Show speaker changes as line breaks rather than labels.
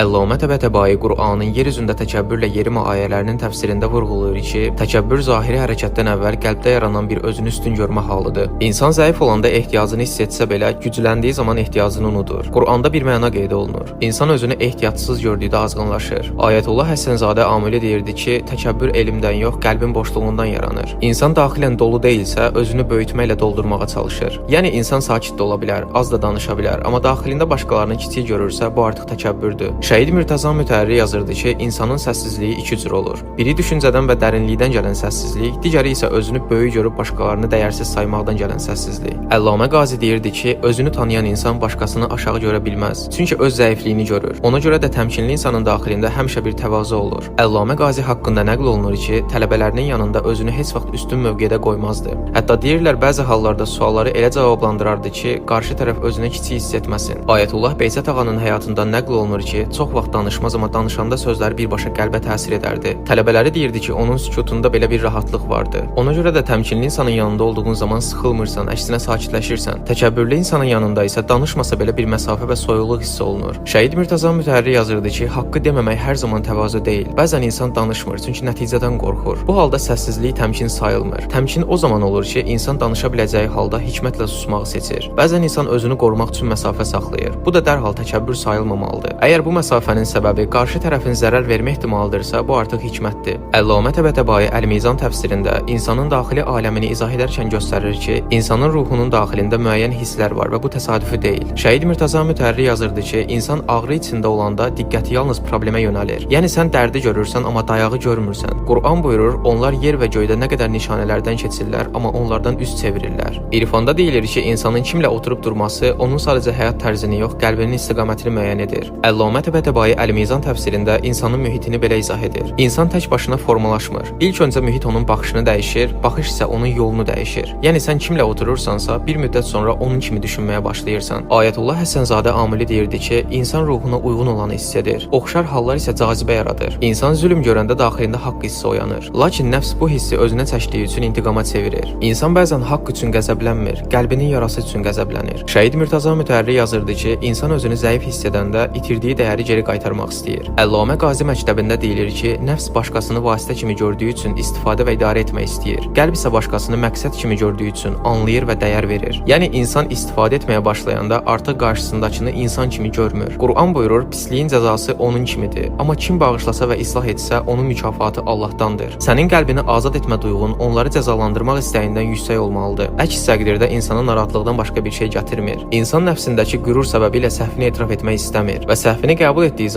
Əllamə Təbətəbai Qur'anın yer üzündə təkəbbürlə yerima ayələrinin təfsirində vurğulayır ki, təkəbbür zahiri hərəkətdən əvvəl qəlbdə yaranan bir özünü üstün görmə halıdır. İnsan zəif olanda ehtiyacını hiss etsə belə, gücləndiyi zaman ehtiyacını unudur. Qur'anda bir məna qeyd olunur. İnsan özünü ehtiyatsız gördükdə azğınlaşır. Ayətullah Həssənzadə Amili deyirdi ki, təkəbbür elmdən yox, qəlbin boşluğundan yaranır. İnsan daxilən dolu deyilsə, özünü böyütməklə doldurmağa çalışır. Yəni insan sakit də ola bilər, az da danışa bilər, amma daxilində başqalarını kiçik görürsə, bu artıq təkəbbürdür. Şəhid Mürtəza Mütəhərri yazırdı ki, insanın səssizliyi iki cür olur. Biri düşüncədən və dərinlikdən gələn səssizlik, digəri isə özünü böyük görüb başqalarını dəyərsiz saymaqdan gələn səssizlik. Əllamə Qazi deyirdi ki, özünü tanıyan insan başqasını aşağı görə bilməz. Çünki öz zəifliyini görür. Ona görə də təmkinli insanın daxilində həmişə bir təvazö olur. Əllamə Qazi haqqında nəql olunur ki, tələbələrinin yanında özünü heç vaxt üstün mövqedə qoymazdı. Hətta deyirlər bəzi hallarda sualları elə cavablandırardı ki, qarşı tərəf özünü kiçik hiss etməsin. Ayətullah Beysət ağanın həyatından nəql olunur ki, çox vaxt danışmaz, amma danışanda sözləri birbaşa qəlbə təsir edərdi. Tələbələri deyirdi ki, onun sükutunda belə bir rahatlıq vardı. Ona görə də təmkinli insanın yanında olduğun zaman sıxılmırsan, əksinə sakitləşirsən. Təkəbbürlü insanın yanında isə danışmasa belə bir məsafə və soyuqluq hiss olunur. Şəhid Mürtəza Mütəhərri yazırdı ki, haqqı deməmək hər zaman təvazö deyil. Bəzən insan danışmır, çünki nəticədən qorxur. Bu halda səssizlik təmkin sayılmır. Təmkin o zaman olur ki, insan danışa biləcəyi halda hikmətlə susmağı seçir. Bəzən insan özünü qorumaq üçün məsafə saxlayır. Bu da dərhal təkəbbür sayılmamalıdır. Əgər bu məsafənin səbəbi qarşı tərəfin zərər vermə ehtimalıdırsa, bu artıq hikmətdir. Əllamə Təbətəbai Əl-Mizan təfsirində insanın daxili aləmini izah edərkən göstərir ki, insanın ruhunun daxilində müəyyən hisslər var və bu təsadüfi deyil. Şəhid Mürtəza Mütəhərri yazırdı ki, insan ağrı içində olanda diqqəti yalnız problemə yönəlir. Yəni sən dərdi görürsən, amma dayağı görmürsən. Qur'an buyurur, onlar yer və göydə nə qədər nişanələrdən keçirlər, amma onlardan üz çevirirlər. İrfanda deyilir ki, insanın kimlə oturub durması onun sadəcə həyat tərzini yox, qəlbinin istiqamətini müəyyən edir. Əllamə Təbətəbai Əl-Mizan təfsirində insanın mühitini belə izah edir. İnsan tək başına formalaşmır. İlk öncə mühit onun baxışını dəyişir, baxış isə onun yolunu dəyişir. Yəni sən kimlə oturursansa, bir müddət sonra onun kimi düşünməyə başlayırsan. Ayətullah Həssənzadə Amili deyirdi ki, insan ruhuna uyğun olanı hiss edir. Oxşar hallar isə cazibə yaradır. İnsan zülm görəndə daxilində haqq hissi oyanır. Lakin nəfs bu hissi özünə çəkdiyi üçün intiqama çevirir. İnsan bəzən haqq üçün qəzəblənmir, qəlbinin yarası üçün qəzəblənir. Şəhid Mürtəza Mütəhərri yazırdı ki, insan özünü zəif hiss edəndə itirdiyi dəyəri geri qaytarmaq istəyir. Əllamə Qazi məktəbində deyilir ki, nəfs başqasını vasitə kimi gördüyü üçün istifadə və idarə etmək istəyir. Qəlb isə başqasını məqsəd kimi gördüyü üçün anlayır və dəyər verir. Yəni insan istifadə etməyə başlayanda artıq qarşısındakını insan kimi görmür. Qur'an buyurur, pisliyin cəzası onun kimidir. Amma kim bağışlasa və islah etsə, onun mükafatı Allahdandır. Sənin qəlbini azad etmə duyğun onları cəzalandırmaq istəyindən yüksək olmalıdır. Əks təqdirdə insana narahatlıqdan başqa bir şey gətirmir. İnsan nəfsindəki qürur səbəbilə səhvini etiraf etmək istəmir və səhvini qəbul etdiyi